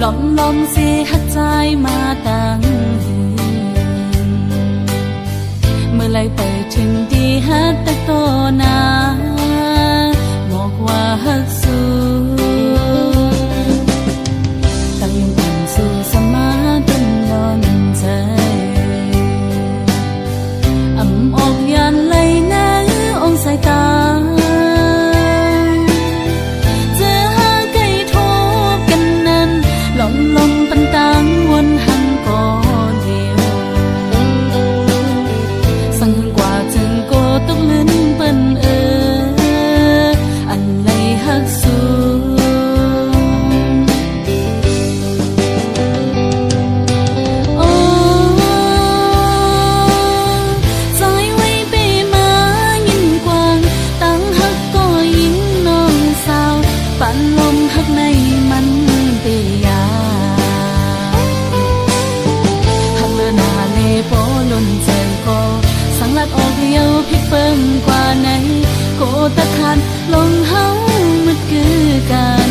ลอมลอมสิหักใจมาตั้งเมื่อไรไปถึงดีฮักแต่โตนาบอกว่าฮักสู้ตั้งยังปั่นสู้สมาต้นดอนใจอ่ำออกยันไหลน้ำองสายตาลมลมปันตังวนหังก่อเดียวสั่งกว่าจึงโกตกลิ้นเปิ้นอันไหลหักสูโอ้ใจไว้ไปมายินกว้างตั้งหักก็ยิ่งน้องสาวปั่นลมหักในมันเตียโปล้นใจก็สังลัดออกเดียวพิกเปิงกว่าไหนโกตะคันลงเฮามันคือกัน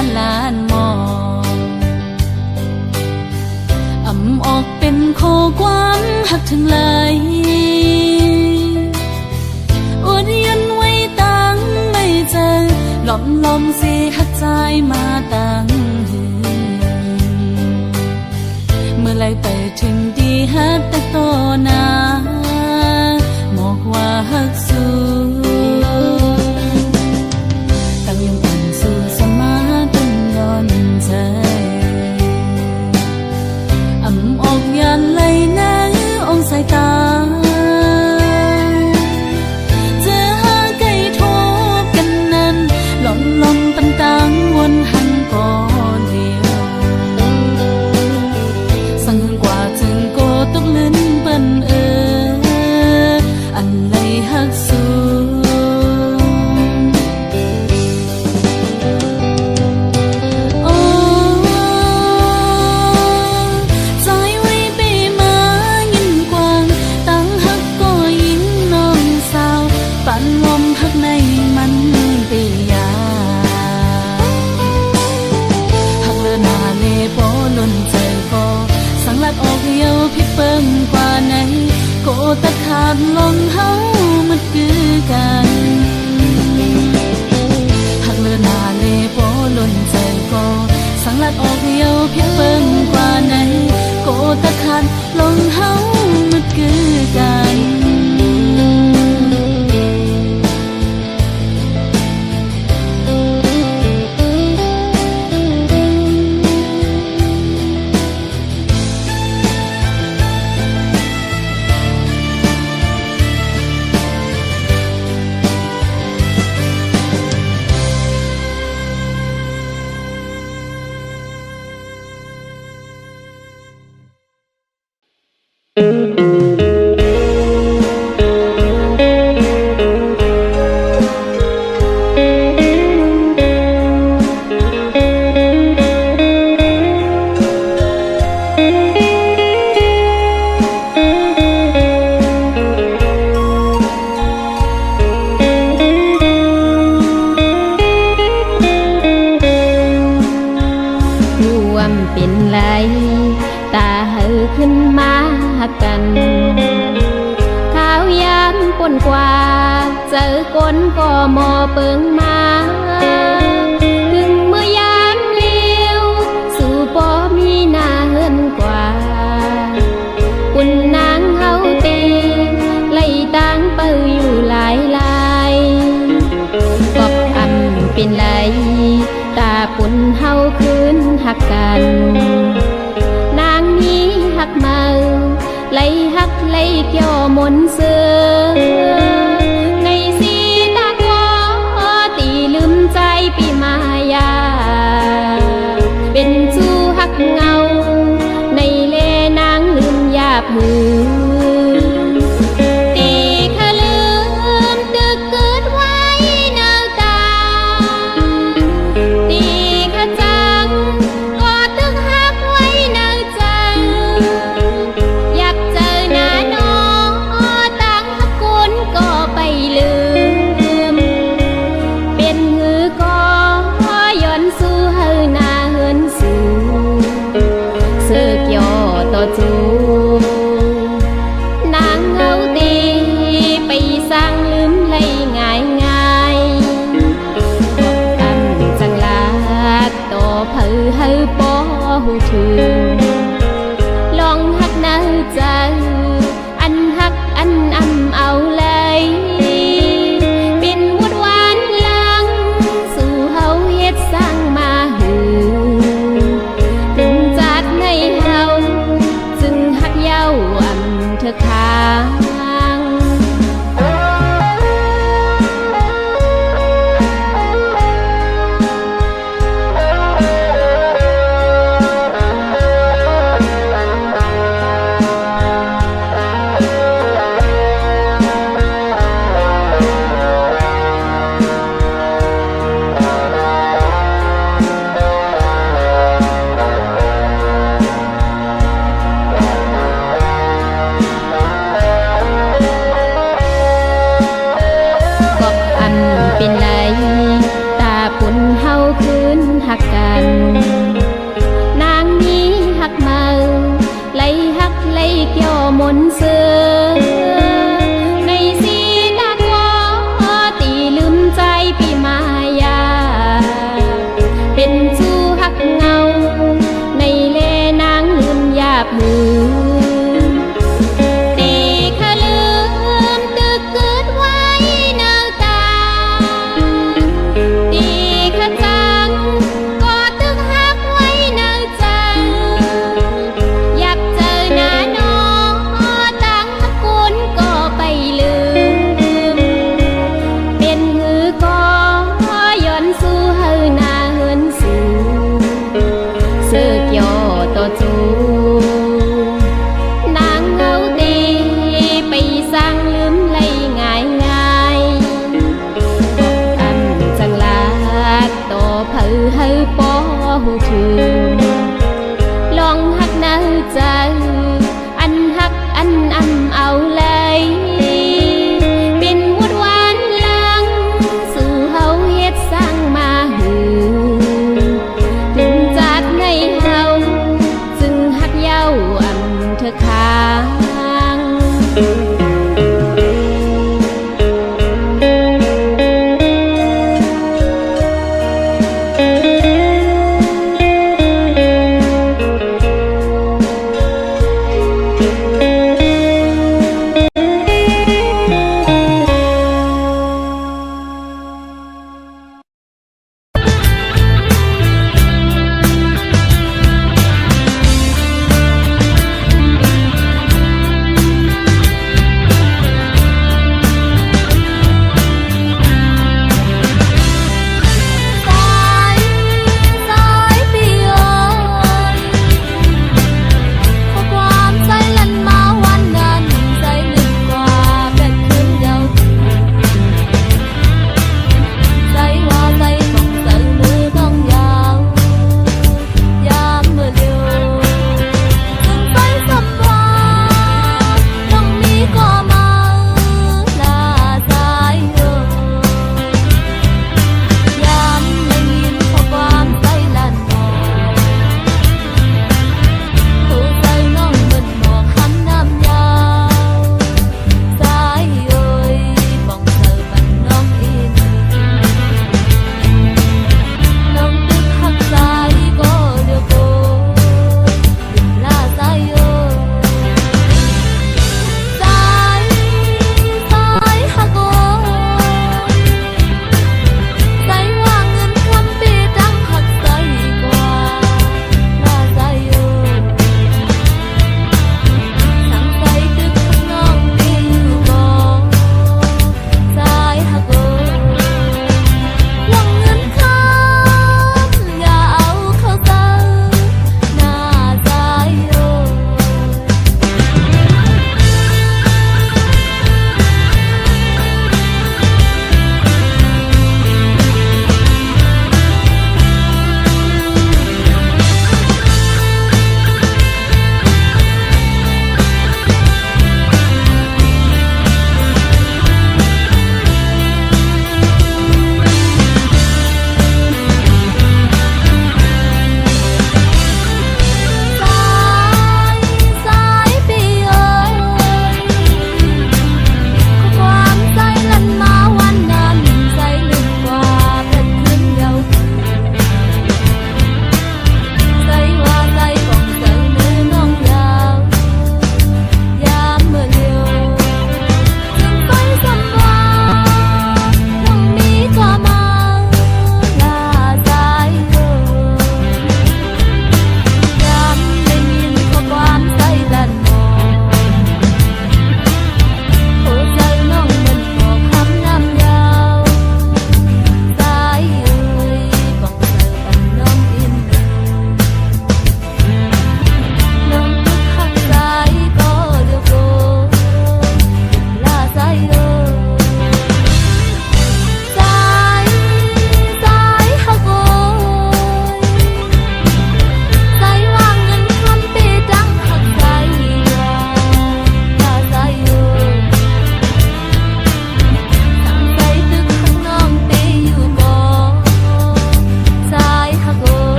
หันลานมองอ่ำออกเป็นโคกว้างหักถึงเลยอดยันไว้ตั้งไม่เจอหลอมลมสิหักใจมาตั้งเมื่อไรไปถึงดีฮักแต่โตนาบอกว่าฮักสู้ตั้งยังปั่นสู้สมาใจอ่ำออกยันไหลน้ำองสายตาเจอหาไก่ทบกันนั้นลมลมปันตังวนหันก่อเดียวสั่งกว่าจึงโกตกลิ้นเปิ้นอันไหลหักสูในมันตียาหักเลอหน้าเลโปล้นใจก็สังลัดออกเดียวพิกเปิงกว่าไหนโกตะขาดลงเฮามันคือกันหักเลอหน้าเลโปล้นใจก็สังลัดออกเดียวพิกเปิงกว่าไหนโกตะขาดลงเฮามันคือกันเป็นไรตาเหอขึ้นมากันข้าวยามปนกว่าเจอก้นก็มอเปิงมาถึงเมื่อยามเลี้ยวสู่ปอมีหน้าเฮินกว่าปุ่นนางเฮาตีไล่ตังเปอยู่หลายกอบคำเป็นไรตาปุ่นเฮาคืนหักกันนางนี้หักเมาไล่หักไล่เกี่ยวมนเสือในสีตาขอตีลืมใจปีมายาเป็นชูหักเงาในเล หือตีขะลืมตึกเกิดไว้เนาตาตีขะจังก็ตึกหักไว้เนาใจอยากเจอหน้าน้องตั้งคุณก็ไปลืมเป็นหือก็ย้อนสู้เฮาหน้าเฮินสู่เสือกย่อต่อจูนางเงาตีไปสร้างลืมเลยง่ายง่ายบอกอันจังลาต่อเผอเฮาปอหูถึงลองหักน้าใจอันหักอันอำเอาเลยเป็นวุดหวานลังสู่เฮาเฮ็ดสร้างมาหือถึงจากในเฮาจึงหักเย้าอำเธอค้าง เ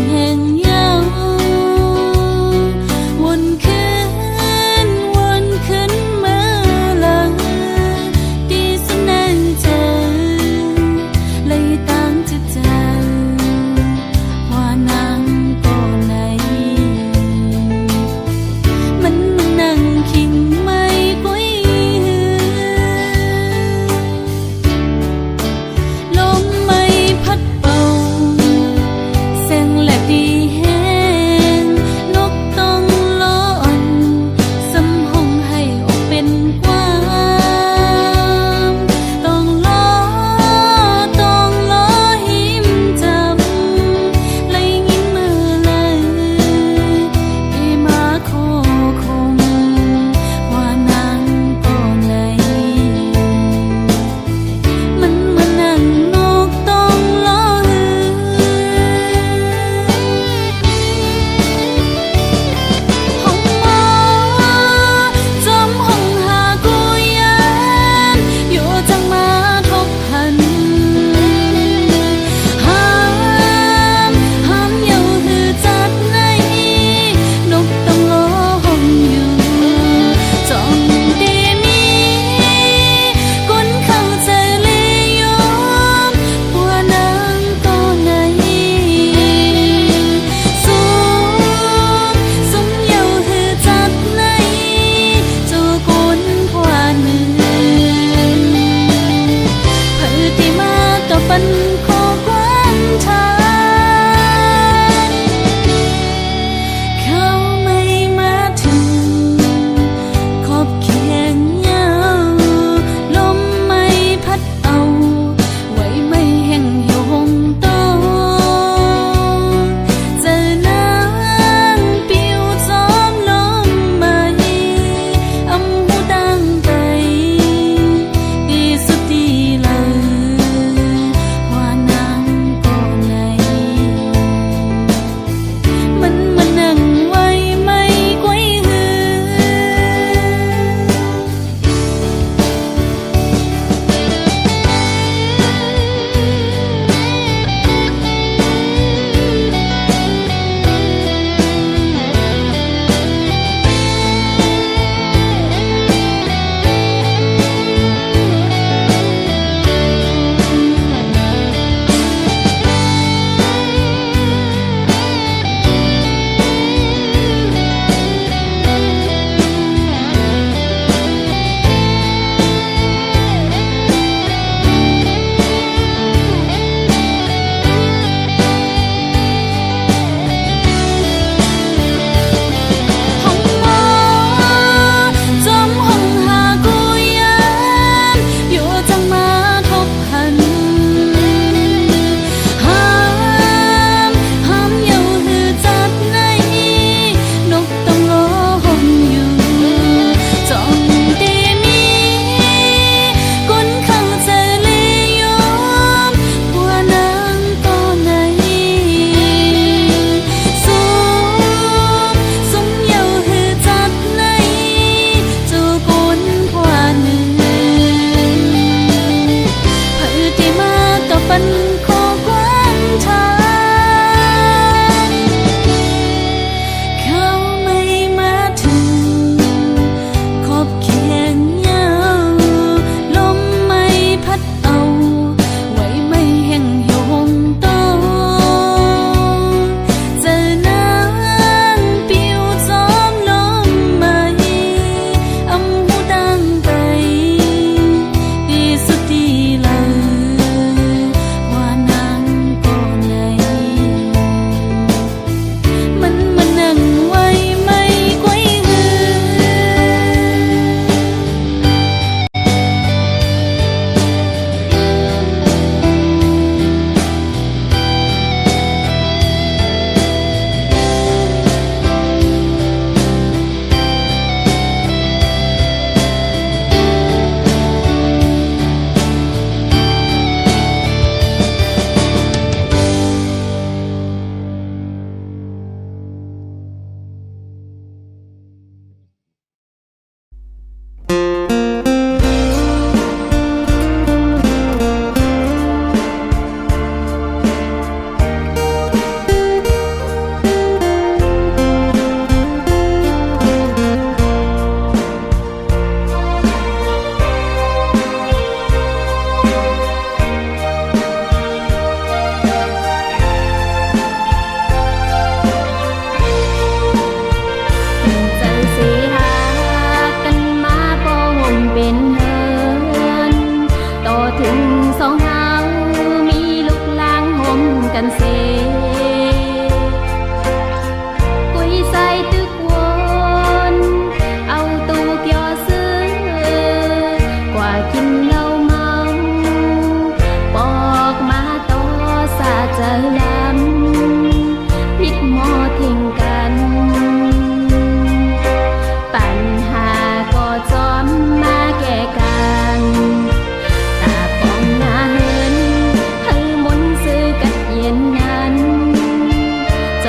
แห่งเหงาวนคืนวนขึ้นมาละดีสนานเจอเลยตั้งจะเจอว่านางก็ไหนมันนั่งคิงไม่กุ้ยลมไม่พัดเป่าแสงแลบดี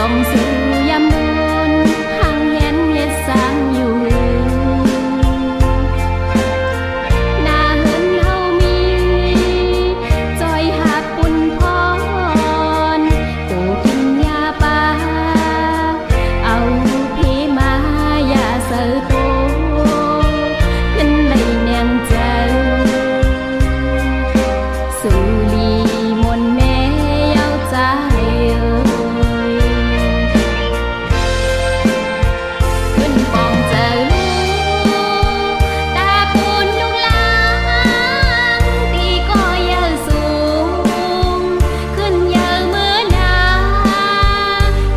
จ้องสู่ยามบุญห่างเห็นเฮ็ดสร้างอยู่หน้าเหินเฮามีจอยหาปุ่นพรปู่กินยาปาเอาพี่มาอย่าเสือโตขึ้นในแนงใจสุลีมนแม่เย้าใจขึ้นปองเจอลูกตาปูนลูกหลางตีก็เยอะสูงขึ้นเยอะเมื่อนา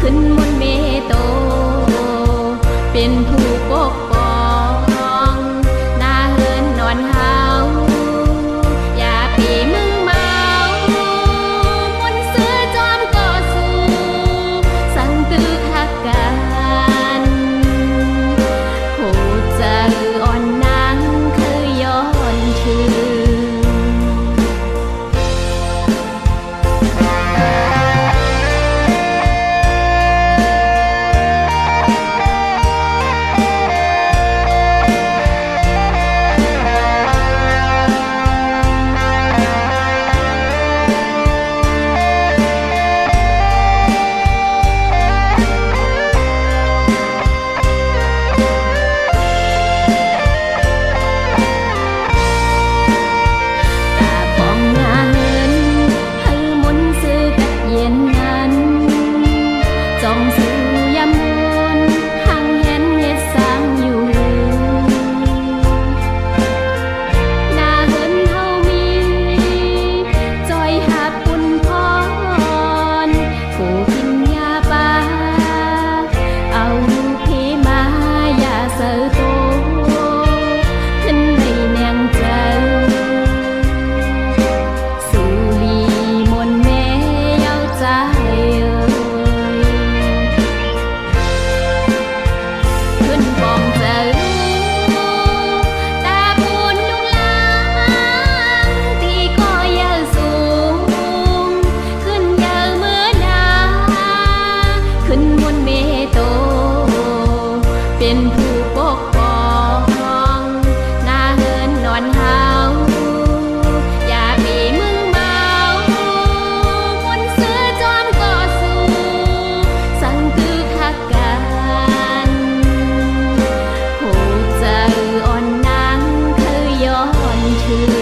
ขึ้นมนเมโตเป็นผู้ปกป้องหน้าเหินนอนเฮาอย่าปีมึงเมามนต์เสือจอมก่อสู้สั่งตึกหักกันโหใจอ่อนนางคือย้อนชื่อ ตาปองหน้าเหินให้มนต์ซื้อกัดเย็นนั้นจ้องสู่ยามบุญห่างเห็นเฮ็ดสร้างอยู่หน้าเหินเฮามีจอยหาปุ่นพรผู้กินยาปาเอาพี่มาอย่าเสือโตขึ้นในแนงใจ สุลีมนแม่เย้าใจขึ้นปองเจอลูกตาปูนลูกหลางตีก็เยอะสูงขึ้นเยอะเมื่อนาขึ้นมนเมโตเป็นผู้ปกป้องหน้าเหินนอนเฮาอย่าปีมึงเมามนต์เสือจอมก่อสู้สั่งตึกหักกันโหใจอ่อนนางคือย้อนชื่อ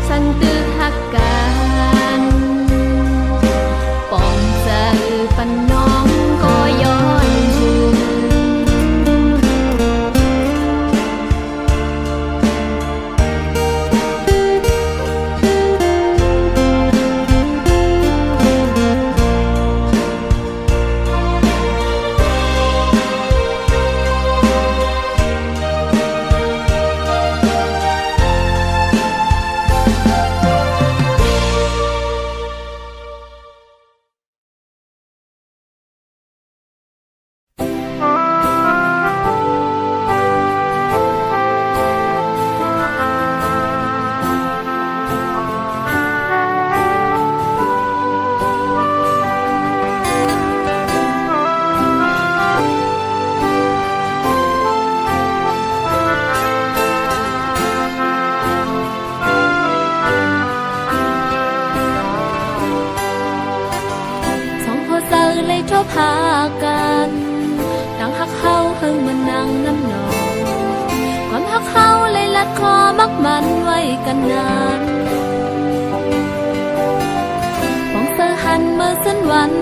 สั่งตึกหักกันปองใจปันน้องก็ย้อนชื่อ ชอบหากันต่างหักเฮาเฮงมันนางน้ำนองความหักเฮาเลยลัดคอมักมันไว้กันนานมองเธอหันเมื่อสันวัน